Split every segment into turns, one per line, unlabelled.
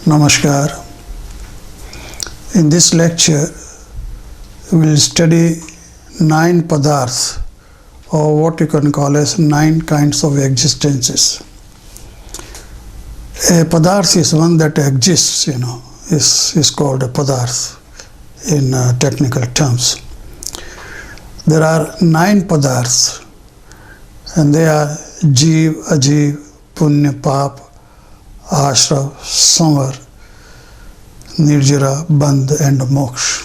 Namaskar. In this lecture, we will study 9 padarthas, or what you can call as 9 kinds of existences. A padarth is one that exists, is called a padarth in technical terms. There are 9 padarthas, and they are Jeev, Ajeev, Punya, Pap, Ashra, Samvar, Nirjara, Bandh and Moksha.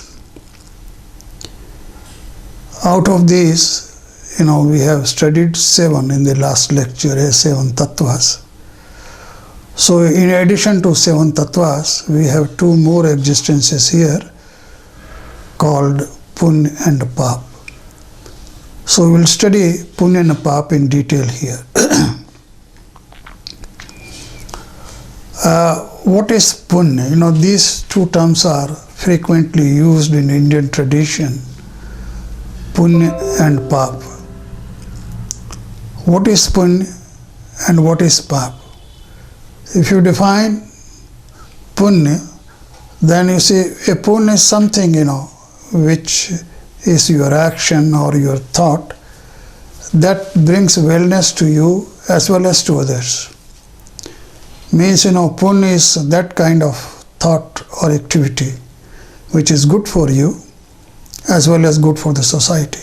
Out of these, we have studied 7 in the last lecture, 7 tattvas. So in addition to 7 tattvas, we have 2 more existences here called Punya and Pap. So we will study Punya and Pap in detail here. What is Punya? These 2 terms are frequently used in Indian tradition, Punya and Pap. What is Punya and what is Pap? If you define Punya, then you see a Punya is something, which is your action or your thought that brings wellness to you as well as to others. Means, Punya is that kind of thought or activity which is good for you as well as good for the society.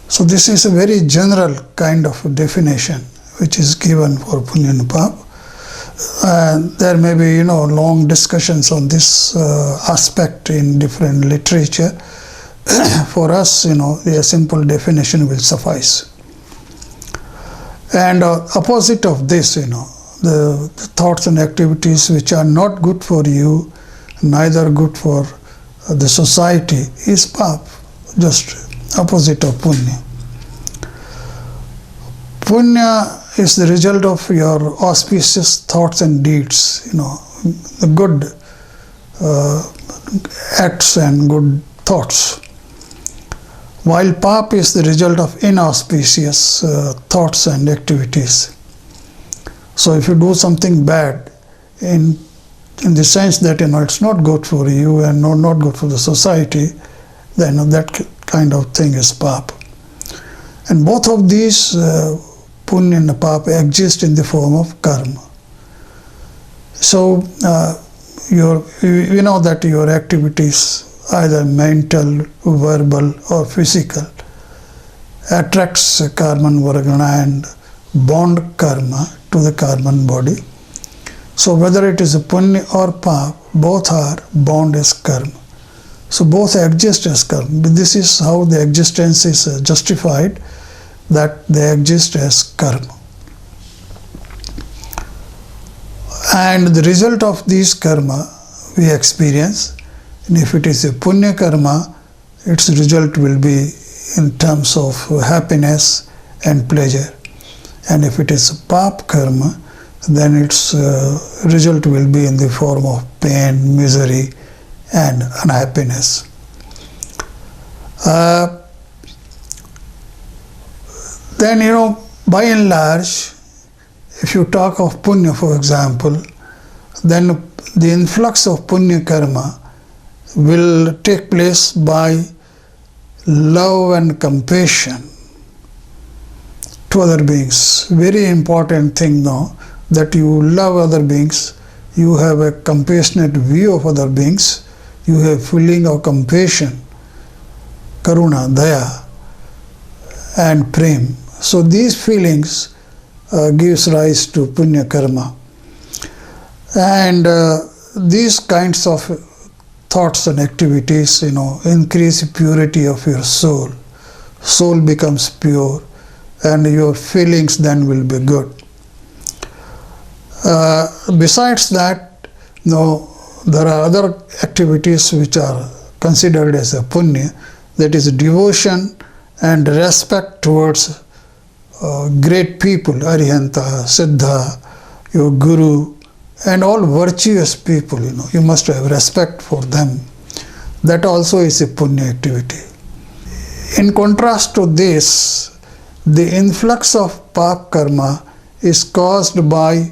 So this is a very general kind of definition which is given for Punya and Pap. There may be, long discussions on this aspect in different literature. For us, a simple definition will suffice. And opposite of this, the thoughts and activities which are not good for you, neither good for the society, is Pap, just opposite of Punya. Punya is the result of your auspicious thoughts and deeds, the good acts and good thoughts. While Pap is the result of inauspicious thoughts and activities. So if you do something bad in the sense that it's not good for you and not good for the society, then that kind of thing is Pap. And both of these Punya and Pap exist in the form of karma. So you know that your activities, either mental, verbal or physical, attracts karman vargana and bond karma to the karman body. So whether it is a Punya or Pap, both are bound as karma. So both exist as karma. But this is how the existence is justified, that they exist as karma. And the result of these karma we experience. And if it is a Punya karma, its result will be in terms of happiness and pleasure. And if it is a Pap karma, then its result will be in the form of pain, misery and unhappiness. Then, by and large, if you talk of Punya, for example, then the influx of Punya karma will take place by love and compassion to other beings. Very important thing now, that you love other beings, you have a compassionate view of other beings, you have feeling of compassion, karuna, daya and prem. So these feelings gives rise to Punya karma. And these kinds of thoughts and activities, increase purity of your soul. Soul becomes pure and your feelings then will be good. Besides that, there are other activities which are considered as a Punya, that is devotion and respect towards great people, Arihanta, Siddha, your Guru, and all virtuous people, you must have respect for them. That also is a Punya activity. In contrast to this, the influx of Pap karma is caused by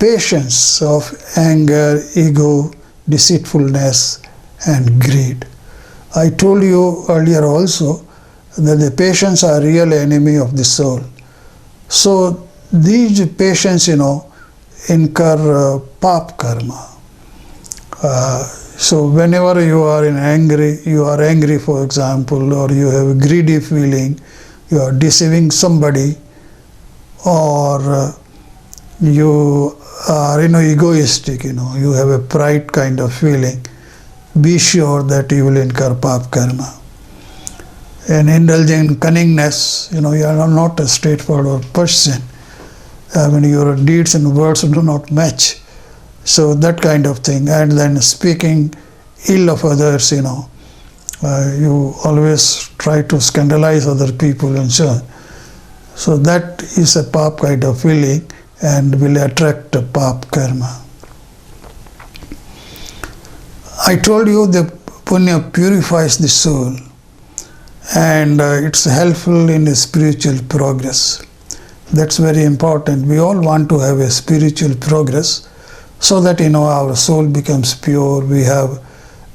patience of anger, ego, deceitfulness, and greed. I told you earlier also that the patience are real enemy of the soul. So these patience, incur pap karma. So whenever you are angry, for example, or you have a greedy feeling, you are deceiving somebody, or you are egoistic, you have a pride kind of feeling, be sure that you will incur pap karma. And indulging in cunningness, you are not a straightforward person. Your deeds and words do not match. So that kind of thing. And then speaking ill of others, you always try to scandalize other people and so on. So that is a pap kind of feeling and will attract a pap karma. I told you the punya purifies the soul and it's helpful in spiritual progress. That's very important. We all want to have a spiritual progress so that our soul becomes pure. We have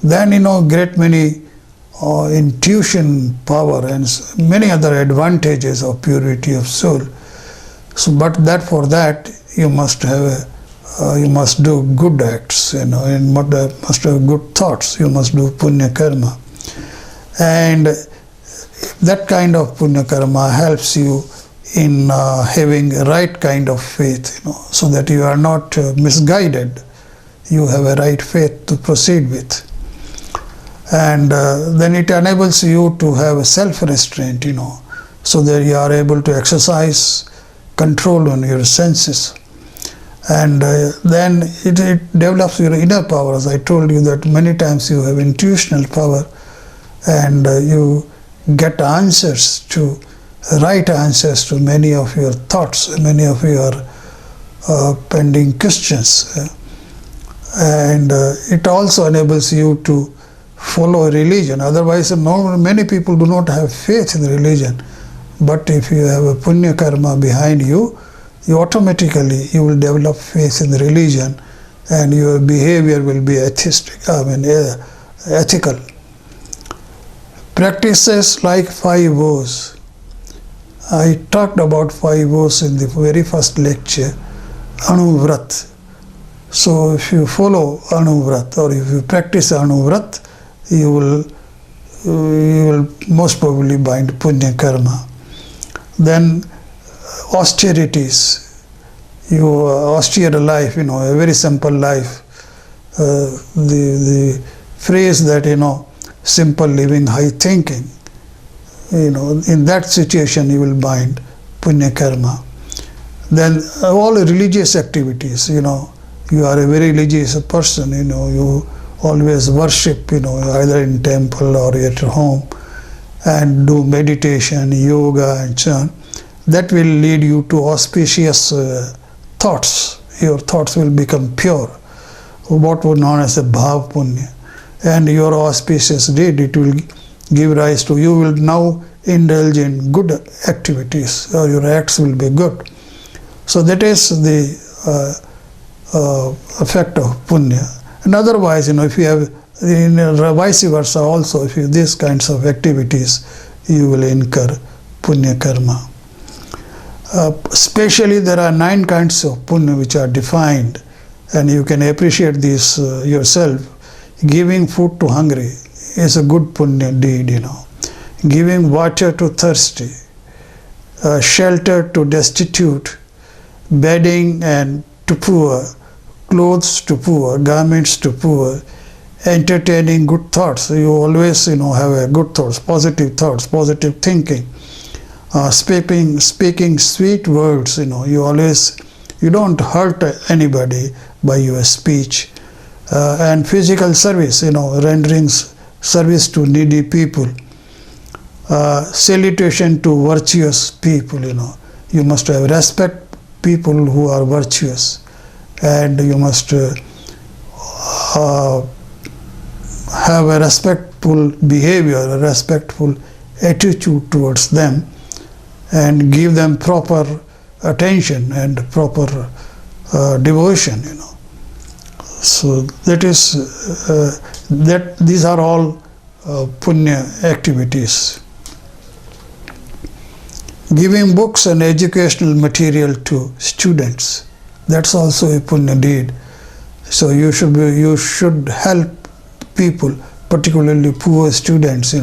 then great many intuition power and many other advantages of purity of soul. So, but for that you must have you must do good acts, and must have good thoughts. You must do punya karma, and that kind of punya karma helps you in having a right kind of faith, so that you are not misguided. You have a right faith to proceed with, and then it enables you to have a self-restraint, so that you are able to exercise control on your senses, and then it develops your inner power. As I told you that many times you have intuitional power, and you get right answers to many of your thoughts, many of your pending questions, and it also enables you to follow religion. Otherwise, many people do not have faith in religion, but if you have a punya karma behind you, you automatically will develop faith in religion, and your behavior will be ethical. Practices like 5 vows. I talked about 5 vows in the very first lecture, Anuvrat. So if you follow Anuvrat, or if you practice Anuvrat, you will most probably bind punya karma. Then austerities, austere life, a very simple life. The phrase that, simple living, high thinking, in that situation you will bind punya karma. Then all religious activities, you are a very religious person, you always worship, either in temple or at home, and do meditation, yoga, and so on. That will lead you to auspicious thoughts. Your thoughts will become pure, what was known as a bhav punya. And your auspicious deed, it will give rise to, you will now indulge in good activities, or your acts will be good. So that is the effect of punya. And otherwise, if you have, vice versa also, if you have these kinds of activities, you will incur punya karma. Especially there are 9 kinds of punya which are defined, and you can appreciate this yourself. Giving food to hungry is a good punya deed, Giving water to thirsty, shelter to destitute, bedding and to poor, clothes to poor, garments to poor, entertaining good thoughts. You always, have a good thoughts, positive thinking. Speaking sweet words, you don't hurt anybody by your speech. And physical service, rendering service to needy people. Salutation to virtuous people, You must have respect people who are virtuous, and you must have a respectful behavior, a respectful attitude towards them, and give them proper attention and proper devotion, So that is that these are all punya activities. Giving books and educational material to students, that's also a punya deed. So you should help people, particularly poor students,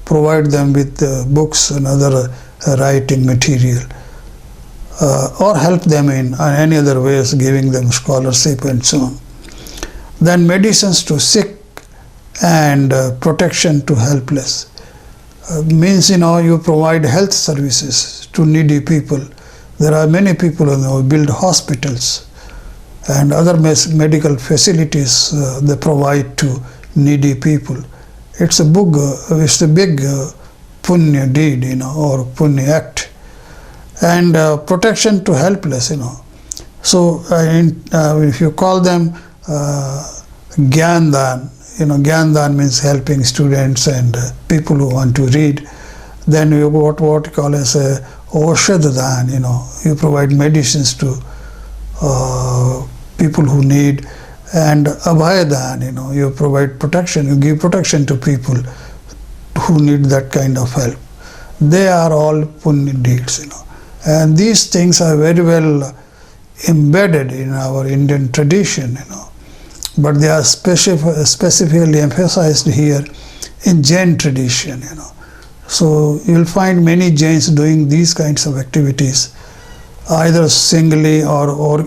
provide them with books and other writing material, or help them in any other ways, giving them scholarship and so on. Then medicines to sick and protection to helpless. Means you provide health services to needy people. There are many people who build hospitals and other medical facilities they provide to needy people. It's a big punya deed, or punya act. And protection to helpless, So if you call them Gyandan, Gyandan means helping students and people who want to read. Then you what you call as a Oshadadan, you provide medicines to people who need. And Abhayadan, you provide protection, you give protection to people who need that kind of help. They are all punya deeds, And these things are very well embedded in our Indian tradition, But they are specifically emphasized here in Jain tradition, So you will find many Jains doing these kinds of activities, either singly or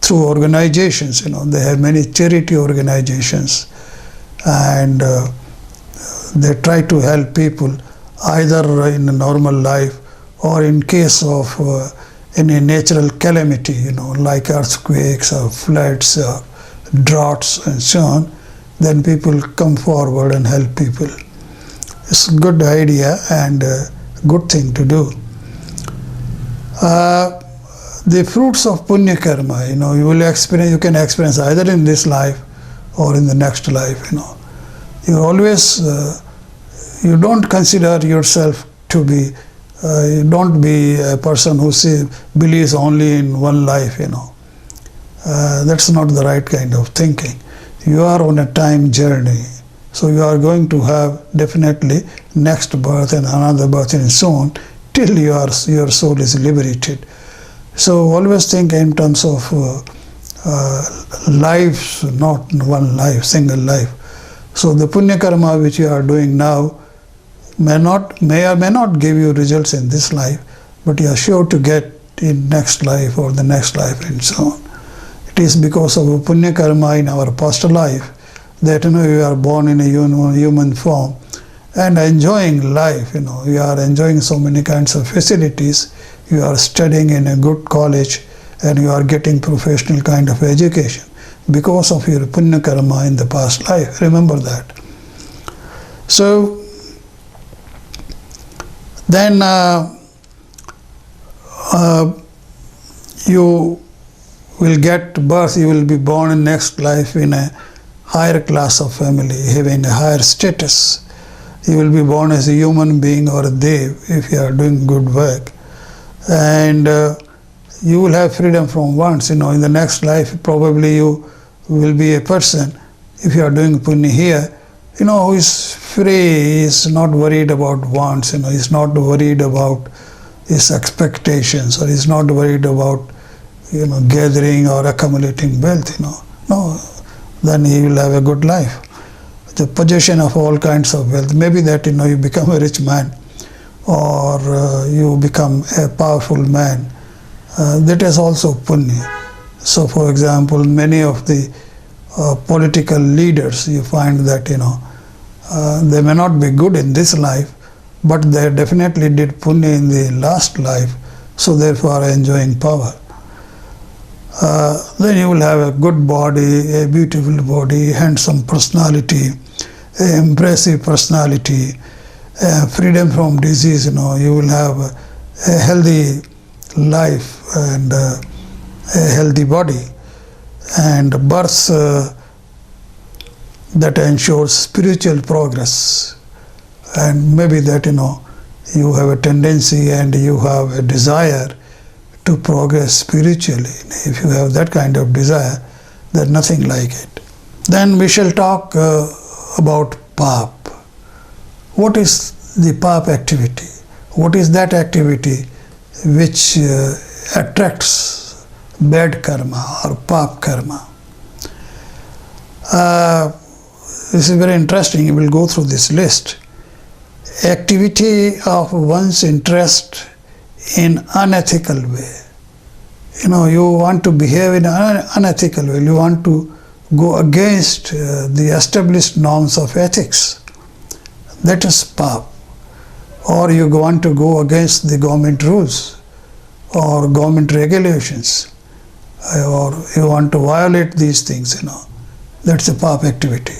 through organizations. They have many charity organizations, and they try to help people either in a normal life or in case of any natural calamity, like earthquakes or floods or droughts and so on. Then people come forward and help people. It's a good idea and a good thing to do. The fruits of punya karma, you can experience either in this life or in the next life, You always, you don't consider yourself to be, you don't be a person who believes only in one life, That's not the right kind of thinking. You are on a time journey. So you are going to have definitely next birth and another birth and so on till your soul is liberated. So always think in terms of lives, not one life, single life. So the punya karma which you are doing now may or may not give you results in this life, but you are sure to get in next life or the next life and so on. It is because of a punya karma in our past life that you are born in a human form and enjoying life. You are enjoying so many kinds of facilities. You are studying in a good college and you are getting professional kind of education because of your punya karma in the past life. Remember that. So then you will get birth, you will be born in next life in a higher class of family, having a higher status. You will be born as a human being or a dev if you are doing good work. And you will have freedom from wants. In the next life, probably you will be a person, if you are doing punya here, who is free, is not worried about wants, is not worried about his expectations, or is not worried about, gathering or accumulating wealth, No, then he will have a good life. The possession of all kinds of wealth. Maybe that, you become a rich man or you become a powerful man. That is also punya. So, for example, many of the political leaders, you find that, they may not be good in this life, but they definitely did punya in the last life, so therefore are enjoying power. Then you will have a good body, a beautiful body, handsome personality, impressive personality, freedom from disease. You will have a healthy life and a healthy body, and birth that ensures spiritual progress. And maybe that you have a tendency and you have a desire to progress spiritually. If you have that kind of desire, there's nothing like it. Then we shall talk about pap. What is the pap activity? What is that activity which attracts bad karma or pap karma? This is very interesting. You will go through this list. Activity of one's interest in unethical way. You want to behave in an unethical way. You want to go against the established norms of ethics. That is pap. Or you want to go against the government rules or government regulations, or you want to violate these things. That's a pap activity.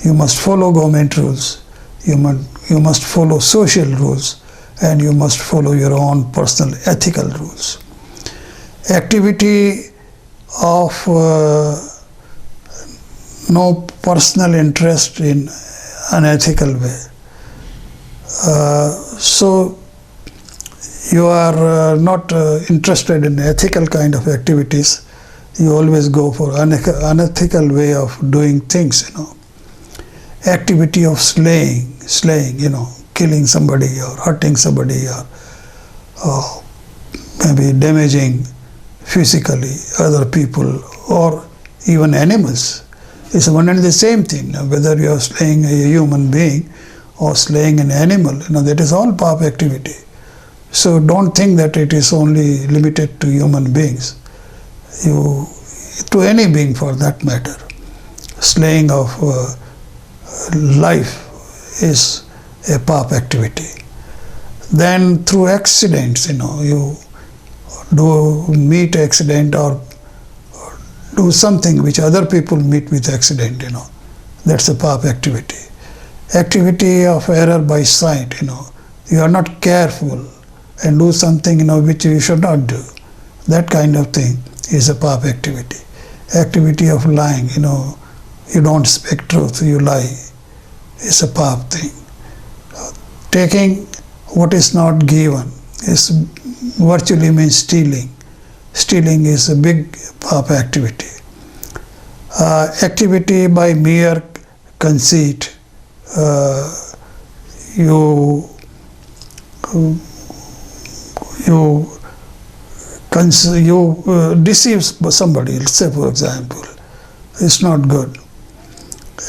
You must follow government rules. You must follow social rules, and you must follow your own personal ethical rules. Activity of no personal interest in unethical way. So you are not interested in ethical kind of activities. You always go for unethical way of doing things. Activity of slaying, killing somebody or hurting somebody, or maybe damaging physically other people or even animals. It's one and the same thing. Whether you are slaying a human being or slaying an animal, that is all pap activity. So don't think that it is only limited to human beings. To any being for that matter. Slaying of life is a pap activity. Then through accidents, you do meet accident or do something which other people meet with accident, that's a pap activity. Activity of error by sight, you are not careful and do something, which you should not do. That kind of thing is a pap activity. Activity of lying, you don't speak truth, you lie. It's a pap thing. Taking what is not given is virtually means stealing. Stealing is a big pap activity. Activity by mere conceit. You deceive somebody, let's say for example. It's not good.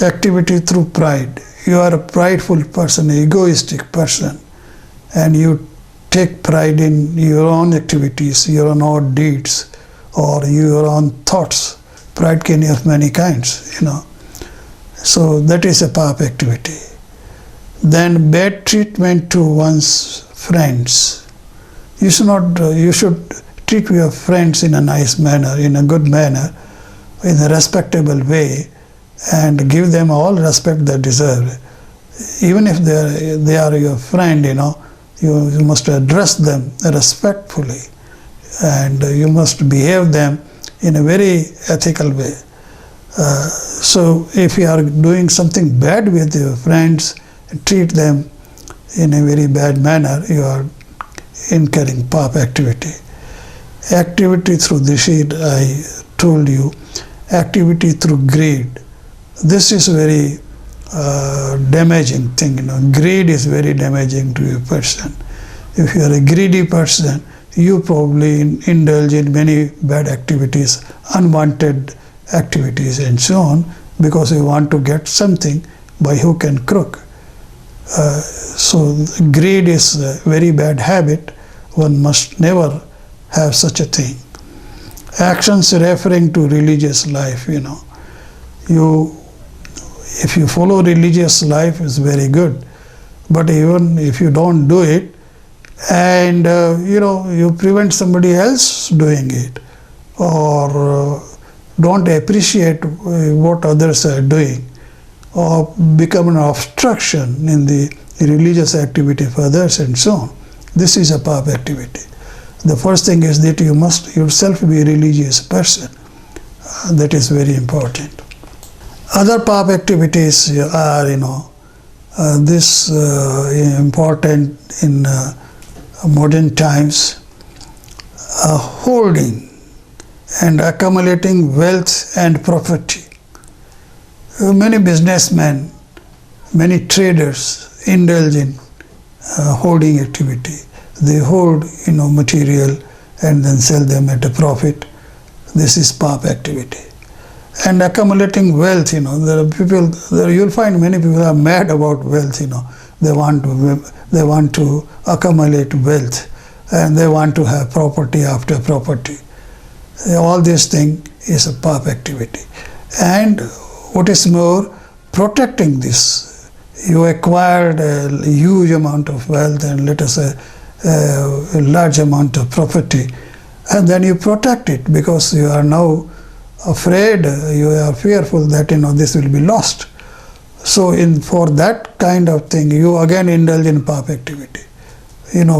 Activity through pride. You are a prideful person, egoistic person, and you take pride in your own activities, your own deeds, or your own thoughts. Pride can be of many kinds, So that is a pap activity. Then bad treatment to one's friends. You should treat your friends in a nice manner, in a good manner, in a respectable way, and give them all respect they deserve. Even if they are your friend, you must address them respectfully, and you must behave them in a very ethical way. So if you are doing something bad with your friends, treat them in a very bad manner, you are incurring pap activity. Activity through deceit, I told you. Activity through greed. This is very damaging thing. Greed is very damaging to a person. If you are a greedy person, you probably indulge in many bad activities, unwanted activities and so on, because you want to get something by hook and crook. So greed is a very bad habit. One must never have such a thing. Actions referring to religious life, if you follow religious life, is very good. But even if you don't do it, and you prevent somebody else doing it, or don't appreciate what others are doing, or become an obstruction in the religious activity of others and so on, this is a pap activity. The first thing is that you must yourself be a religious person. That is very important. Other pap activities are, important in modern times. holding and accumulating wealth and property. Many businessmen, many traders indulge in holding activity. They hold material and then sell them at a profit. This is pap activity. And accumulating wealth, there are people. You'll find many people are mad about wealth. They want to accumulate wealth, and they want to have property after property. All this thing is a pap activity. And what is more, protecting this. You acquired a huge amount of wealth and let us say a large amount of property, and then you protect it because you are now afraid, you are fearful that this will be lost. So for that kind of thing, you again indulge in pap activity.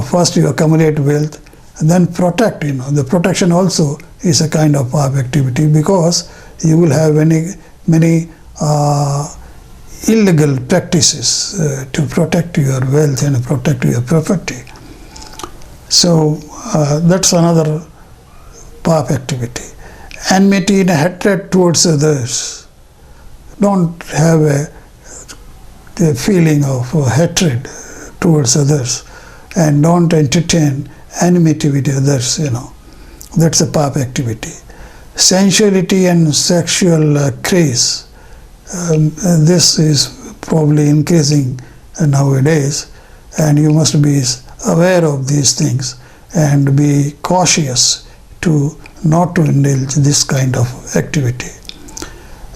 First you accumulate wealth and then protect. The protection also is a kind of pap activity because you will have many illegal practices to protect your wealth and protect your property. So that's another pap activity. Enmity and hatred towards others. Don't have a feeling of hatred towards others, and don't entertain enmity with others. That's a pap activity. Sensuality and sexual craze. This is probably increasing nowadays, and you must be aware of these things and be cautious not to indulge this kind of activity.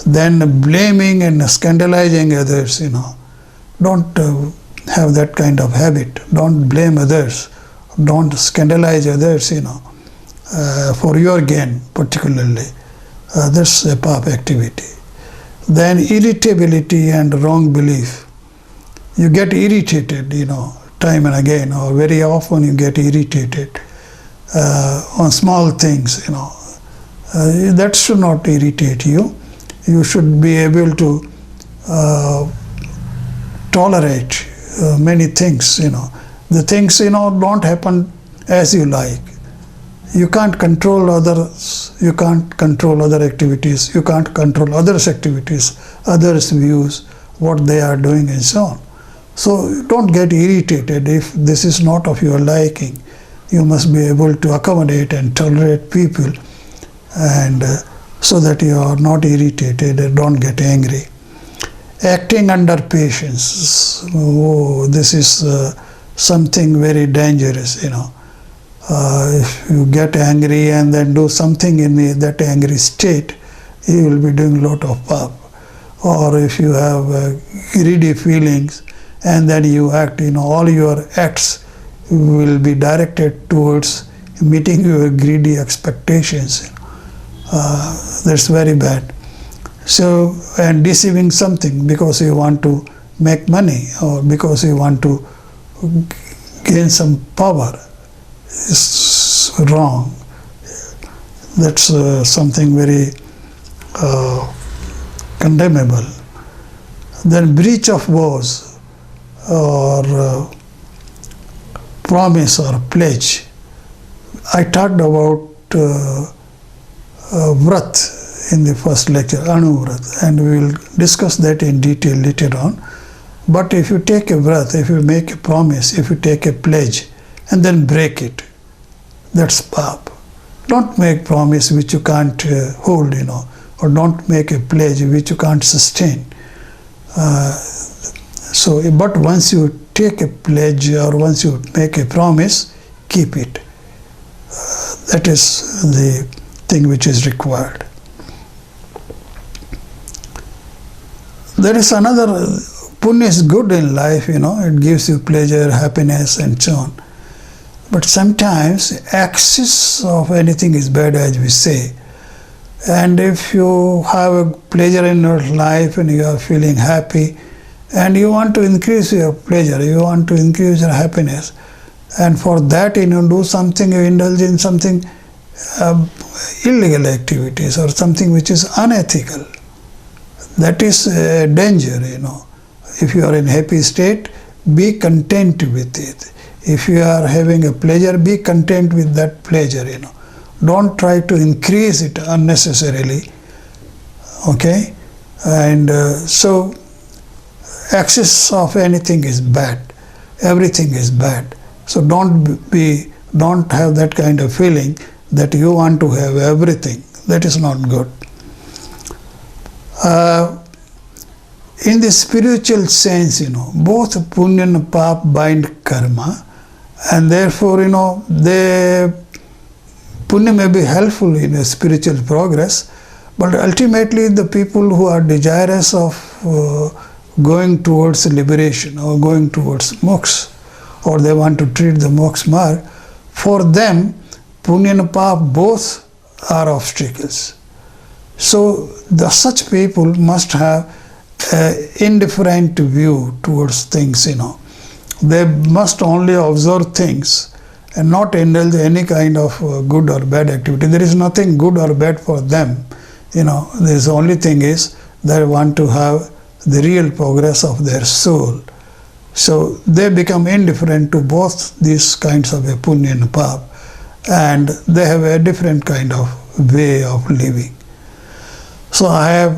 Then blaming and scandalizing others, don't have that kind of habit. Don't blame others. Don't scandalize others, for your gain particularly. That's a pap activity. Then irritability and wrong belief. You get irritated, time and again, or very often you get irritated on small things, that should not irritate you. You should be able to tolerate many things, The things, don't happen as you like. You can't control others, you can't control other activities, you can't control others' activities, others' views, what they are doing and so on. So don't get irritated if this is not of your liking. You must be able to accommodate and tolerate people, and so that you are not irritated and don't get angry. Acting under patience. This is something very dangerous, If you get angry and then do something in that angry state, you will be doing a lot of pap. Or if you have greedy feelings and then you act, all your acts will be directed towards meeting your greedy expectations. That's very bad. So, and deceiving something because you want to make money or because you want to gain some power is wrong. That's something very condemnable. Then breach of vows or promise or pledge. I talked about vrat in the first lecture, Anu Vrat, and we will discuss that in detail later on. But if you take a vrat, if you make a promise, if you take a pledge and then break it, that's pap. Don't make promise which you can't hold, or don't make a pledge which you can't sustain. But once you take a pledge or once you make a promise, keep it. That is the thing which is required. There is another, punya is good in life, it gives you pleasure, happiness and so on. But sometimes excess of anything is bad, as we say. And if you have a pleasure in your life and you are feeling happy and you want to increase your pleasure, you want to increase your happiness, and for that do something, you indulge in something illegal activities or something which is unethical. That is danger, If you are in happy state, be content with it. If you are having a pleasure, be content with that pleasure, Don't try to increase it unnecessarily. Okay? And so excess of anything is bad. Everything is bad. So don't have that kind of feeling that you want to have everything. That is not good. In the spiritual sense, both punya and pap bind karma, and therefore, punya may be helpful in a spiritual progress, but ultimately the people who are desirous of going towards liberation or going towards moksha, or they want to treat the moksha marg, for them, punya and pap both are obstacles. So such people must have an indifferent view towards things, They must only observe things and not indulge any kind of good or bad activity. There is nothing good or bad for them. The only thing is they want to have the real progress of their soul. So they become indifferent to both these kinds of punya and pap, and they have a different kind of way of living. So I have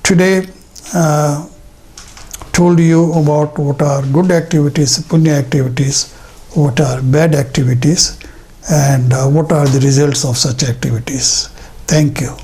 today told you about what are good activities, punya activities, what are bad activities, and what are the results of such activities. Thank you.